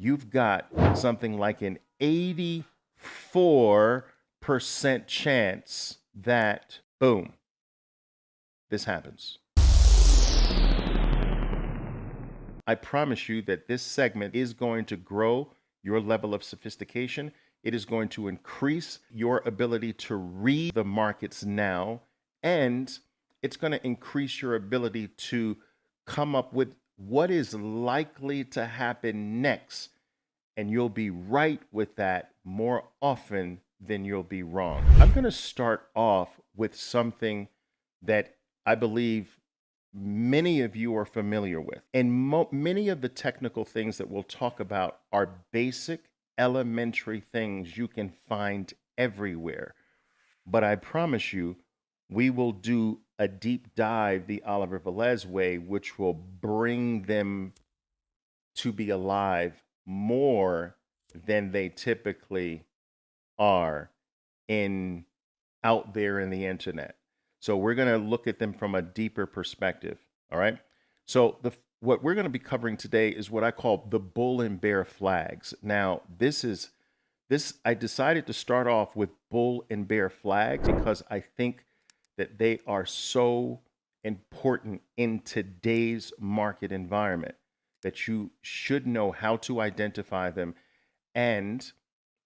you've got something like an 84% chance that, boom, this happens. I promise you that this segment is going to grow your level of sophistication. It is going to increase your ability to read the markets now, and it's going to increase your ability to come up with what is likely to happen next. And you'll be right with that more often than you'll be wrong. I'm going to start off with something that I believe many of you are familiar with. And many of the technical things that we'll talk about are basic, elementary things you can find everywhere. But I promise you, we will do a deep dive the Oliver Velez way, which will bring them to be alive more than they typically are in out there in the internet. So we're going to look at them from a deeper perspective. All right. So what we're going to be covering today is what I call the bull and bear flags. Now, I decided to start off with bull and bear flags because I think that they are so important in today's market environment that you should know how to identify them. And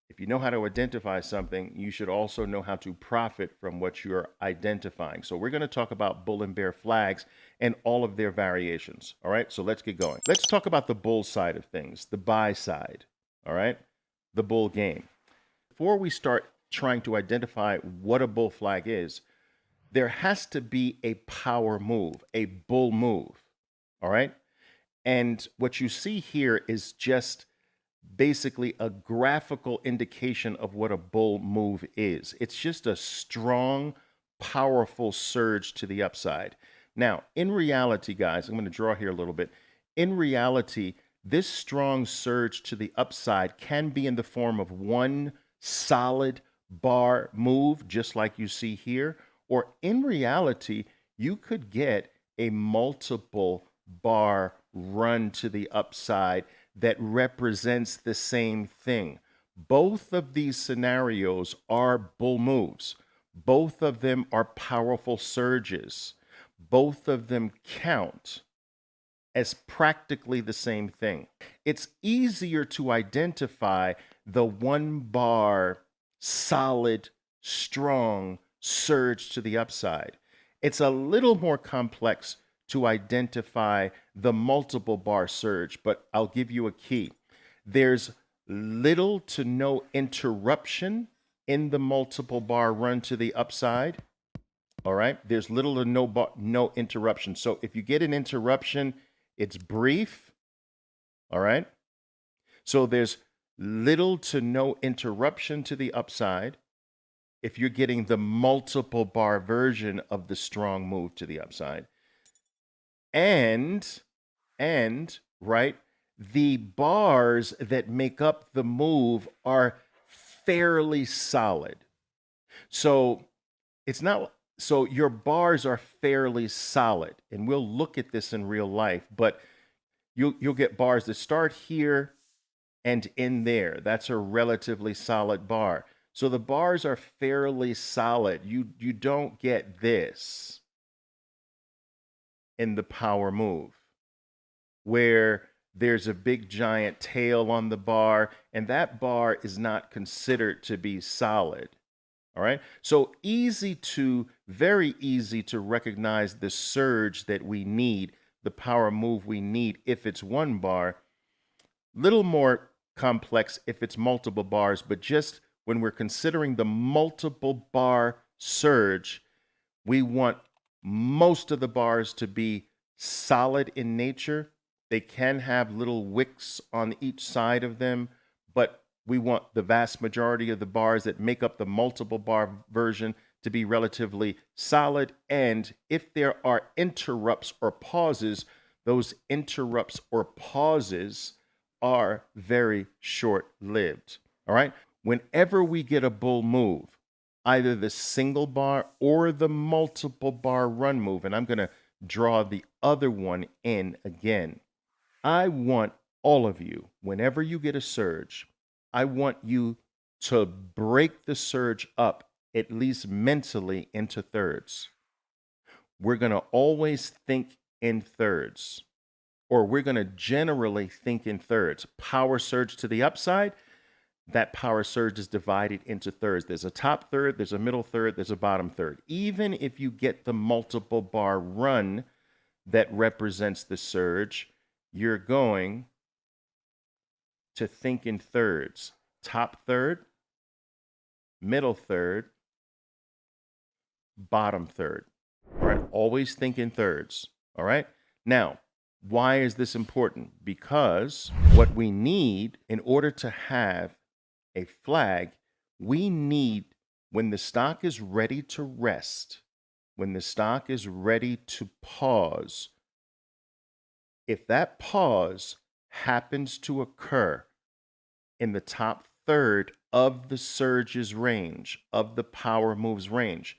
if you know how to identify something, you should also know how to profit from what you're identifying. So we're going to talk about bull and bear flags and all of their variations. All right, so let's get going. Let's talk about the bull side of things, the buy side. All right, the bull game. Before we start trying to identify what a bull flag is, there has to be a power move, a bull move. All right. And what you see here is just basically a graphical indication of what a bull move is. It's just a strong, powerful surge to the upside. Now, in reality, guys, I'm going to draw here a little bit. In reality, this strong surge to the upside can be in the form of one solid bar move, just like you see here, or in reality, you could get a multiple bar run to the upside that represents the same thing. Both of these scenarios are bull moves. Both of them are powerful surges. Both of them count as practically the same thing. It's easier to identify the one bar solid, strong surge to the upside. It's a little more complex to identify the multiple bar surge, but I'll give you a key. There's little to no interruption in the multiple bar run to the upside. All right, there's little to no interruption. So if you get an interruption, it's brief. All right, so there's little to no interruption to the upside if you're getting the multiple bar version of the strong move to the upside. And right, the bars that make up the move are fairly solid. So it's not, so your bars are fairly solid, and we'll look at this in real life, but you'll get bars that start here and in there. That's a relatively solid bar. So the bars are fairly solid. You don't get this in the power move, where there's a big giant tail on the bar, and that bar is not considered to be solid. All right. So very easy to recognize the surge that we need, the power move we need if it's one bar. Little more complex if it's multiple bars, but just when we're considering the multiple bar surge, we want most of the bars to be solid in nature. They can have little wicks on each side of them, but we want the vast majority of the bars that make up the multiple bar version to be relatively solid. And if there are interrupts or pauses, those interrupts or pauses are very short-lived. All right. Whenever we get a bull move, either the single bar or the multiple bar run move, and I'm going to draw the other one in again. I want all of you, whenever you get a surge, I want you to break the surge up, at least mentally, into thirds. We're going to always think in thirds, or we're going to generally think in thirds. Power surge to the upside, that power surge is divided into thirds. There's a top third, there's a middle third, there's a bottom third. Even if you get the multiple bar run that represents the surge, you're going to think in thirds. Top third, middle third, bottom third. All right, always think in thirds. All right. Now, why is this important? Because what we need in order to have a flag, we need, when the stock is ready to rest, when the stock is ready to pause, if that pause happens to occur in the top third of the surge's range, of the power moves range,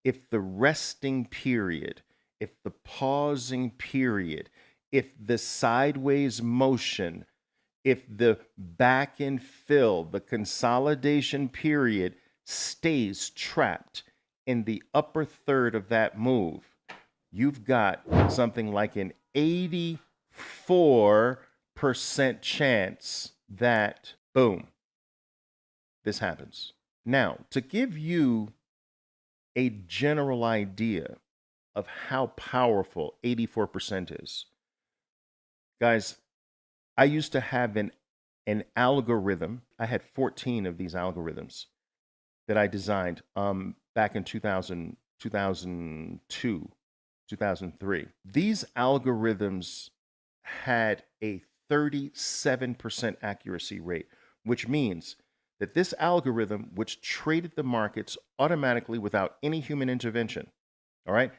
if the resting period, if the pausing period, if the sideways motion, if the back and fill, the consolidation period stays trapped in the upper third of that move, you've got something like an 84% chance that, boom, this happens. Now, to give you a general idea of how powerful 84% is, guys, I used to have an algorithm. I had 14 of these algorithms that I designed back in 2002, 2003. These algorithms had a 37% accuracy rate, which means that this algorithm, which traded the markets automatically without any human intervention, all right,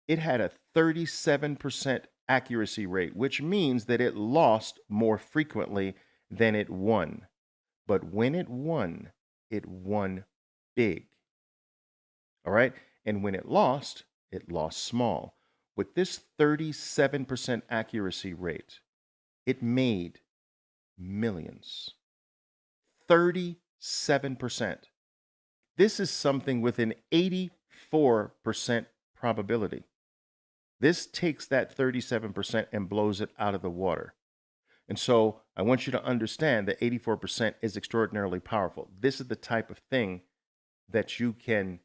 it had a 37% accuracy rate, which means that it lost more frequently than it won. But when it won big. All right? And when it lost small. With this 37% accuracy rate, it made millions. 37%. This is something with an 84% probability. This takes that 37% and blows it out of the water. And so I want you to understand that 84% is extraordinarily powerful. This is the type of thing that you can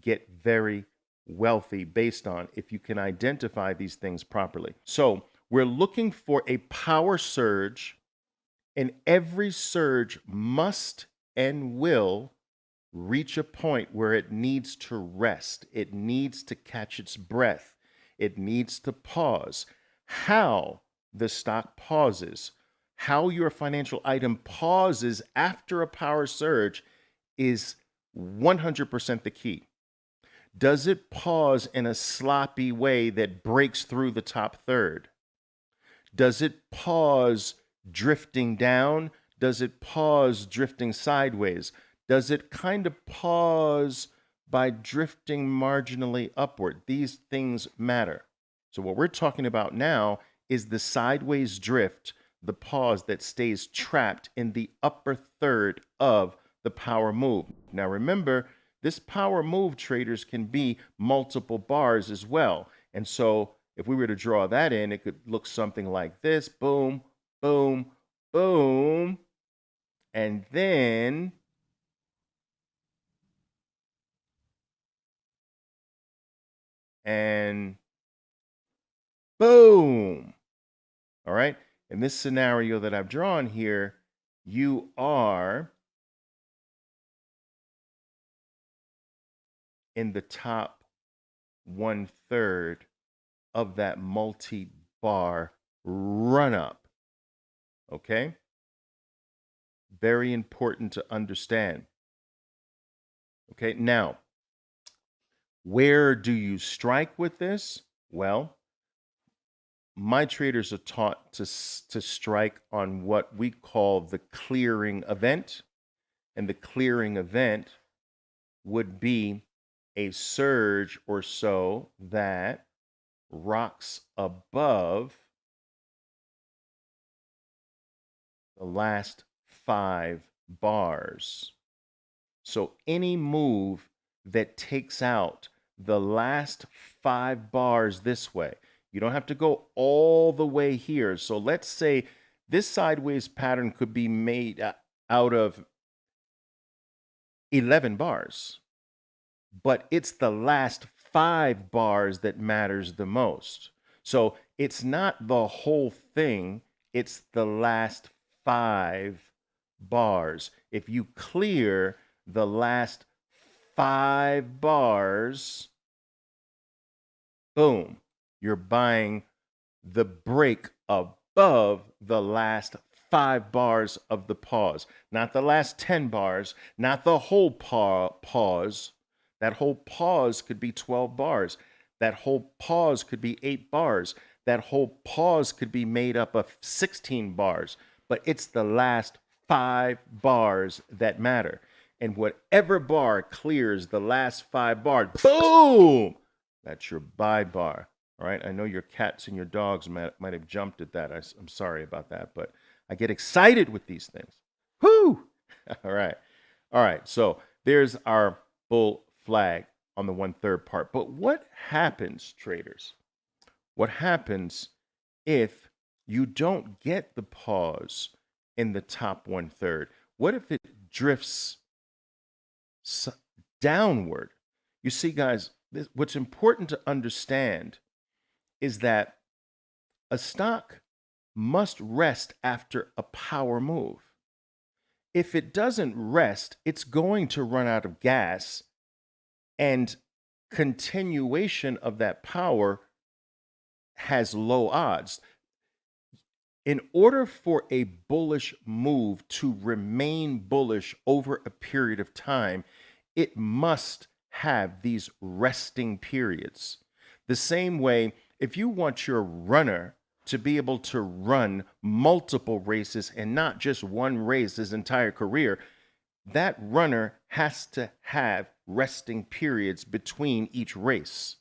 get very wealthy based on if you can identify these things properly. So we're looking for a power surge, and every surge must and will reach a point where it needs to rest. It needs to catch its breath. It needs to pause. How the stock pauses, how your financial item pauses after a power surge is 100% the key. Does it pause in a sloppy way that breaks through the top third? Does it pause drifting down? Does it pause drifting sideways? Does it kind of pause by drifting marginally upward? These things matter. So what we're talking about now is the sideways drift, the pause that stays trapped in the upper third of the power move. Now remember, this power move, traders, can be multiple bars as well. And so if we were to draw that in, it could look something like this. Boom, boom, boom. And then and boom. All right. In this scenario that I've drawn here, you are in the top 1/3 of that multi-bar run up. Okay. Very important to understand. Okay. Now, where do you strike with this? Well, my traders are taught to strike on what we call the clearing event. And the clearing event would be a surge or so that rocks above the last 5 bars. So any move that takes out the last 5 bars this way, you don't have to go all the way here. So let's say this sideways pattern could be made out of 11 bars, but it's the last 5 bars that matters the most. So it's not the whole thing, it's the last 5 bars. If you clear the last 5 bars, boom, you're buying the break above the last 5 bars of the pause, not the last 10 bars, not the whole pause. That whole pause could be 12 bars. That whole pause could be 8 bars. That whole pause could be made up of 16 bars, but it's the last 5 bars that matter. And whatever bar clears the last 5 bars, boom, that's your buy bar. All right. I know your cats and your dogs might have jumped at that. I'm sorry about that, but I get excited with these things. Whoo! All right. All right. So there's our bull flag on the 1/3 part. But what happens, traders? What happens if you don't get the pause in the top 1/3? What if it drifts downward? You see, guys, what's important to understand is that a stock must rest after a power move. If it doesn't rest, it's going to run out of gas, and continuation of that power has low odds. In order for a bullish move to remain bullish over a period of time, it must have these resting periods. The same way, if you want your runner to be able to run multiple races and not just one race his entire career, that runner has to have resting periods between each race.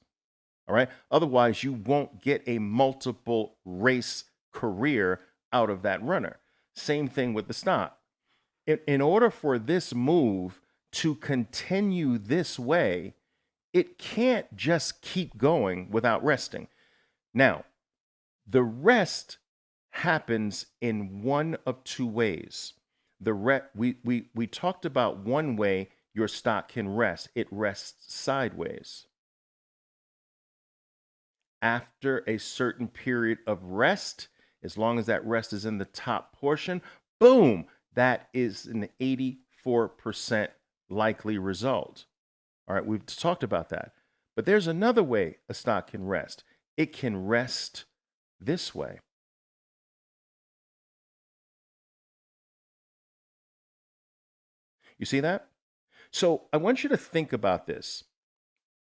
All right. Otherwise, you won't get a multiple race career out of that runner. Same thing with the stock. In order for this move to continue this way, it can't just keep going without resting. Now, the rest happens in one of 2 ways. We talked about one way your stock can rest. It rests sideways. After a certain period of rest, as long as that rest is in the top portion, boom, that is an 84% likely result. All right, we've talked about that. But there's another way a stock can rest. It can rest this way. You see that? So I want you to think about this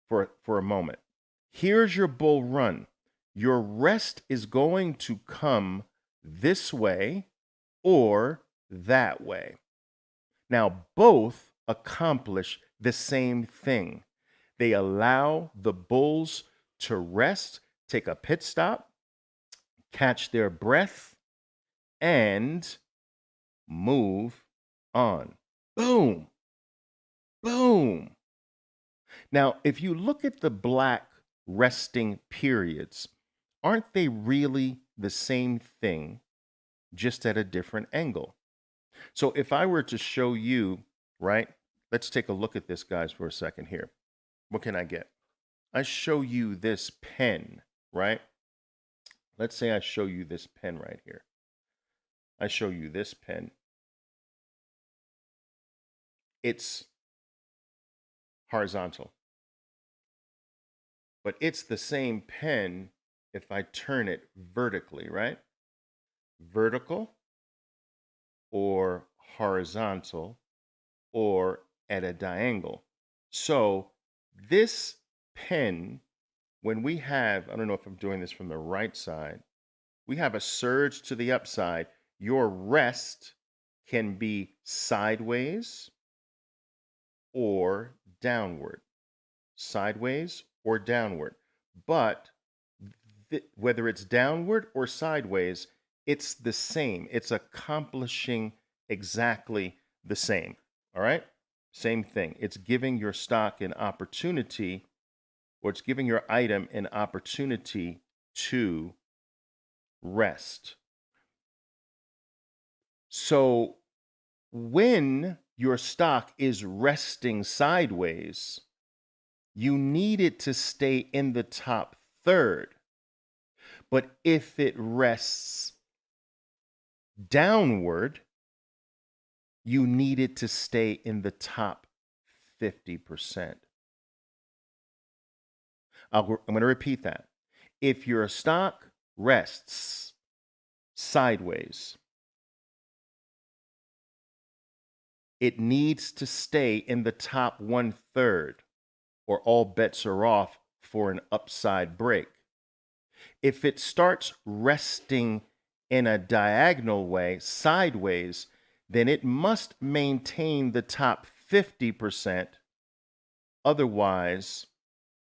for a moment. Here's your bull run. Your rest is going to come this way or that way. Now, both accomplish the same thing. They allow the bulls to rest, take a pit stop, catch their breath, and move on. Boom. Boom. Now, if you look at the black resting periods, aren't they really the same thing, just at a different angle? So if I were to show you, right, let's take a look at this, guys, for a second here. What can I get? I show you this pen, right? Let's say I show you this pen right here. I show you this pen. It's horizontal. But it's the same pen if I turn it vertically, right? Vertical or horizontal or at a diagonal. So this pen, when we have, I don't know if I'm doing this from the right side, we have a surge to the upside. Your rest can be sideways or downward. Sideways or downward. But whether it's downward or sideways, it's the same. It's accomplishing exactly the same. All right? Same thing. It's giving your stock an opportunity, or it's giving your item an opportunity to rest. So when your stock is resting sideways, you need it to stay in the top third. But if it rests downward, you need it to stay in the top 50%. I'm going to repeat that. If your stock rests sideways, it needs to stay in the top 1/3, or all bets are off for an upside break. If it starts resting in a diagonal way, sideways, then it must maintain the top 50%. Otherwise,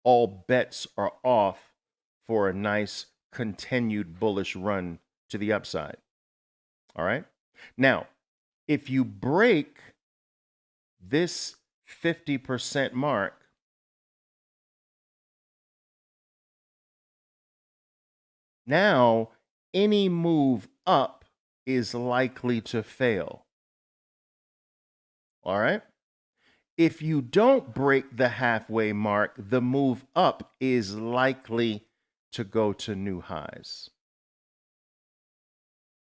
all bets are off for a nice continued bullish run to the upside. All right. Now, if you break this 50% mark, now any move up is likely to fail. All right. If you don't break the halfway mark, the move up is likely to go to new highs.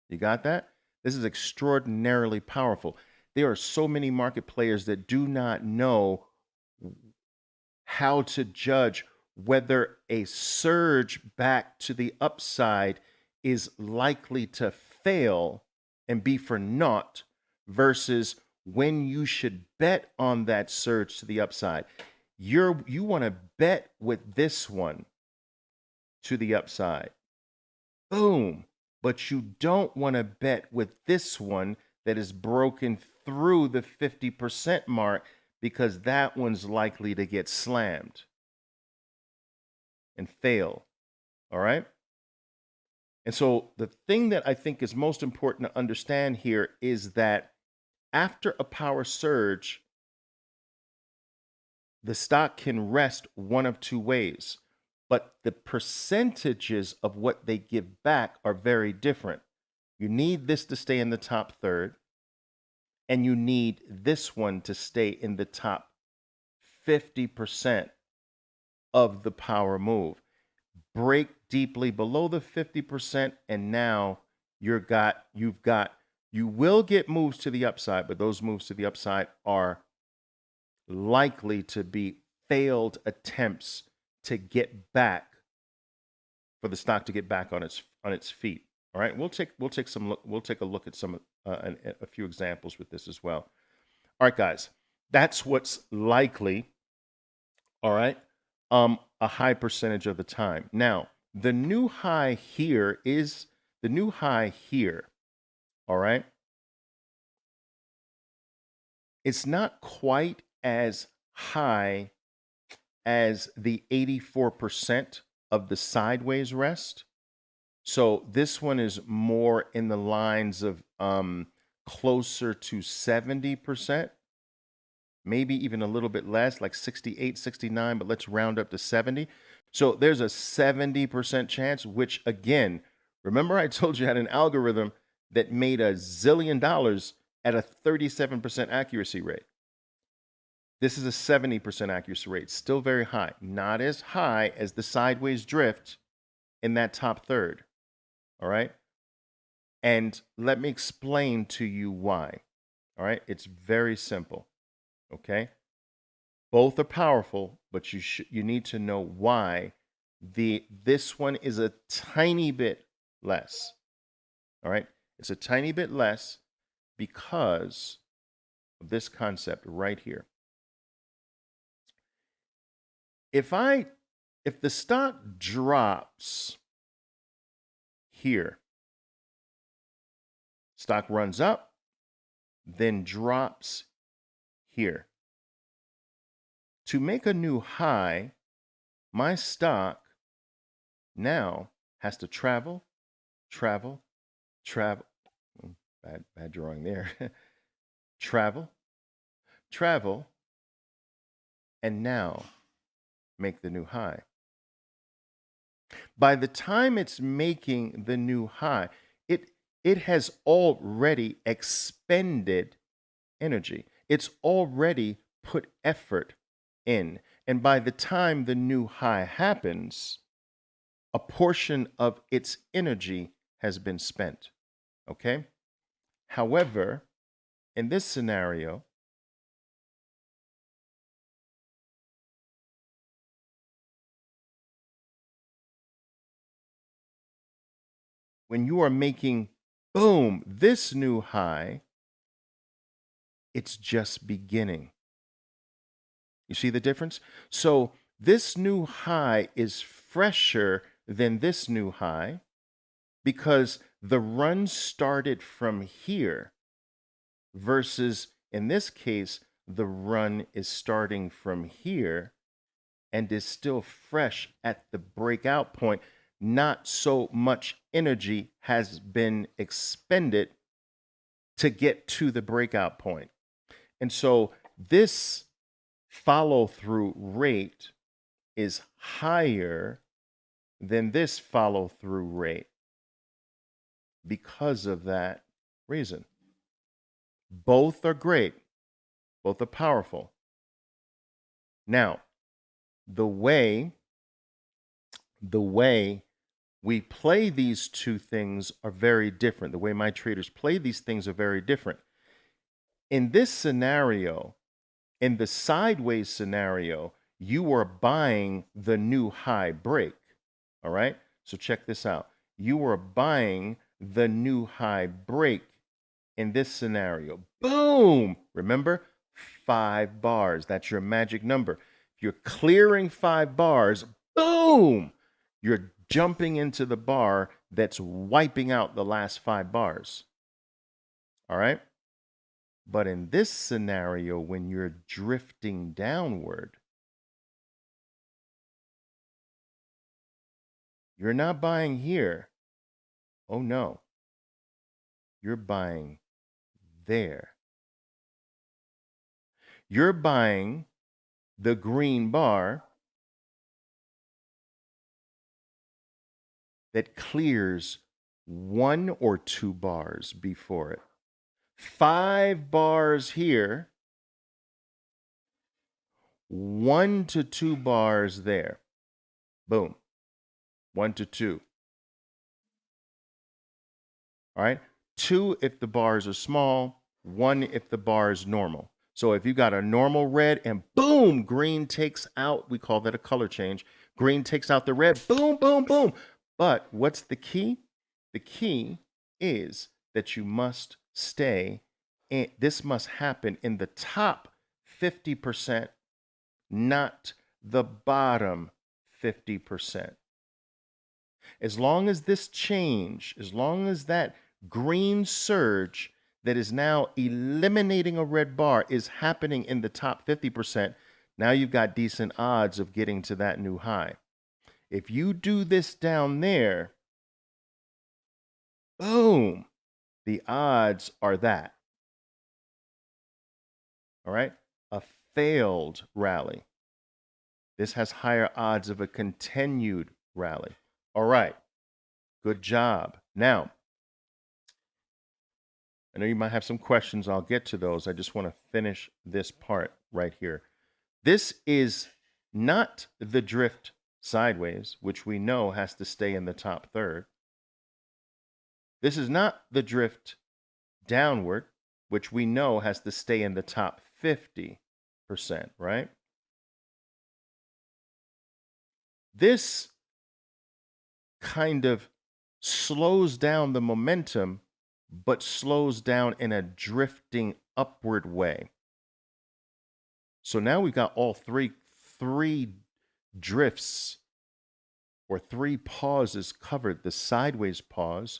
You got that? This is extraordinarily powerful. There are so many market players that do not know how to judge whether a surge back to the upside is likely to fail and be for naught versus when you should bet on that surge to the upside. You want to bet with this one to the upside. Boom. But you don't want to bet with this one that is broken through the 50% mark, because that one's likely to get slammed and fail. All right? And so the thing that I think is most important to understand here is that after a power surge, the stock can rest one of two ways, but the percentages of what they give back are very different. You need this to stay in the top third, and you need this one to stay in the top 50% of the power move. Break deeply below the 50%, and now you will get moves to the upside, but those moves to the upside are likely to be failed attempts to get back, for the stock to get back on its feet. All right, we'll take a look at some a few examples with this as well. All right, guys, that's what's likely. All right, a high percentage of the time. Now, the new high here is the new high here. All right, it's not quite as high as the 84% of the sideways rest. So this one is more in the lines of closer to 70%, maybe even a little bit less, like 68, 69, but let's round up to 70. So there's a 70% chance, which again, remember I told you I had an algorithm that made $1 zillion at a 37% accuracy rate. This is a 70% accuracy rate, still very high, not as high as the sideways drift in that top third. All right. And let me explain to you why. All right. It's very simple. Okay. Both are powerful, but you need to know why this one is a tiny bit less. All right. It's a tiny bit less because of this concept right here. If the stock drops here, stock runs up, then drops here. To make a new high, my stock now has to travel, travel, travel, bad drawing there. Travel, travel, and now make the new high. By the time it's making the new high, it has already expended energy. It's already put effort in. And by the time the new high happens, a portion of its energy has been spent. Okay? However, in this scenario, when you are making, boom, this new high, it's just beginning. You see the difference? So this new high is fresher than this new high because the run started from here versus in this case, the run is starting from here and is still fresh at the breakout point. Not so much energy has been expended to get to the breakout point. And so this follow through rate is higher than this follow through rate because of that reason. Both are great, both are powerful. Now, the way we play these two things are very different. The way my traders play these things are very different. In this scenario, in the sideways scenario, you are buying the new high break. All right. So check this out. You are buying the new high break in this scenario. Boom. Remember, 5 bars. That's your magic number. If you're clearing 5 bars, boom, you're jumping into the bar that's wiping out the last 5 bars. All right. But in this scenario, when you're drifting downward, you're not buying here. Oh no. You're buying there. You're buying the green bar that clears 1 or 2 bars before it. 5 bars here, 1 to 2 bars there. Boom. 1 to 2. All right. 2 if the bars are small, 1 if the bar is normal. So if you got a normal red and boom, green takes out, we call that a color change. Green takes out the red, boom, boom, boom. But what's the key? The key is that you must stay in, this must happen in the top 50%, not the bottom 50%. As long as this change, as long as that green surge that is now eliminating a red bar is happening in the top 50%, now you've got decent odds of getting to that new high. If you do this down there, boom, the odds are that. All right? A failed rally. This has higher odds of a continued rally. All right. Good job. Now, I know you might have some questions. I'll get to those. I just want to finish this part right here. This is not the drift sideways, which we know has to stay in the top third. This is not the drift downward, which we know has to stay in the top 50%, right? This kind of slows down the momentum, but slows down in a drifting upward way. So now we've got all three drifts or 3 pauses covered: the sideways pause,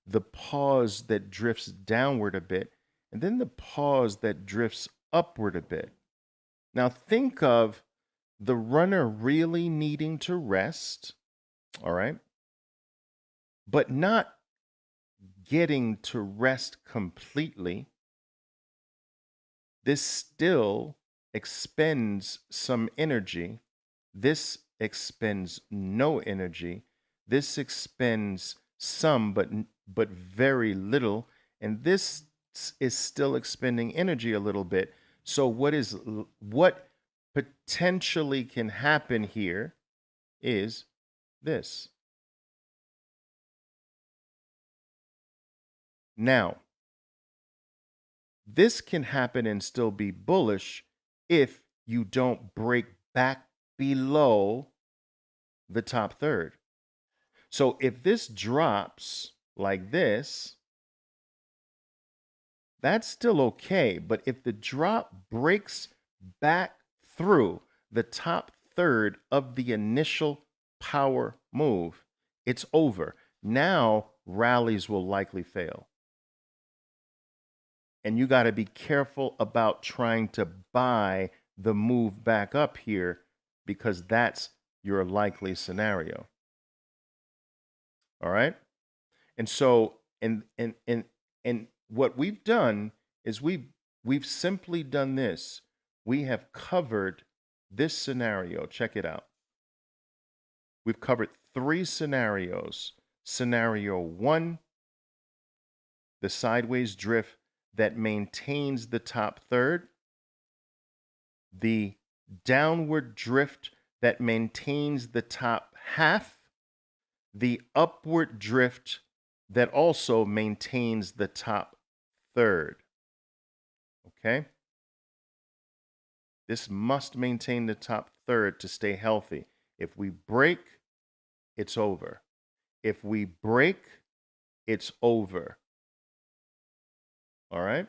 the pause that drifts downward a bit, and then the pause that drifts upward a bit. Now think of the runner really needing to rest, all right, but not getting to rest completely, this still expends some energy. This expends no energy. This expends some, but very little. And this is still expending energy a little bit. So what potentially can happen here is this. Now, this can happen and still be bullish if you don't break back below the top third. So if this drops like this, that's still okay. But if the drop breaks back through the top third of the initial power move, it's over. Now rallies will likely fail. And you got to be careful about trying to buy the move back up here, because that's your likely scenario. All right? And so and what we've done is we've simply done this. We have covered this scenario. Check it out. We've covered 3 scenarios. Scenario 1, the sideways drift that maintains the top third, the downward drift that maintains the top half, the upward drift that also maintains the top third. Okay? This must maintain the top third to stay healthy. If we break, it's over. If we break, it's over. All right?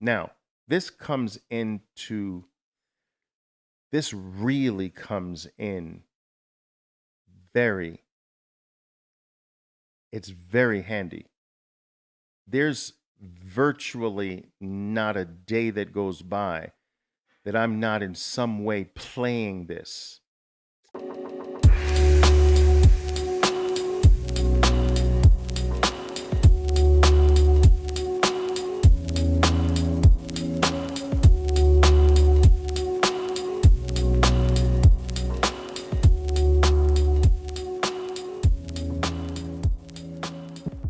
Now, this really comes in it's very handy. There's virtually not a day that goes by that I'm not in some way playing this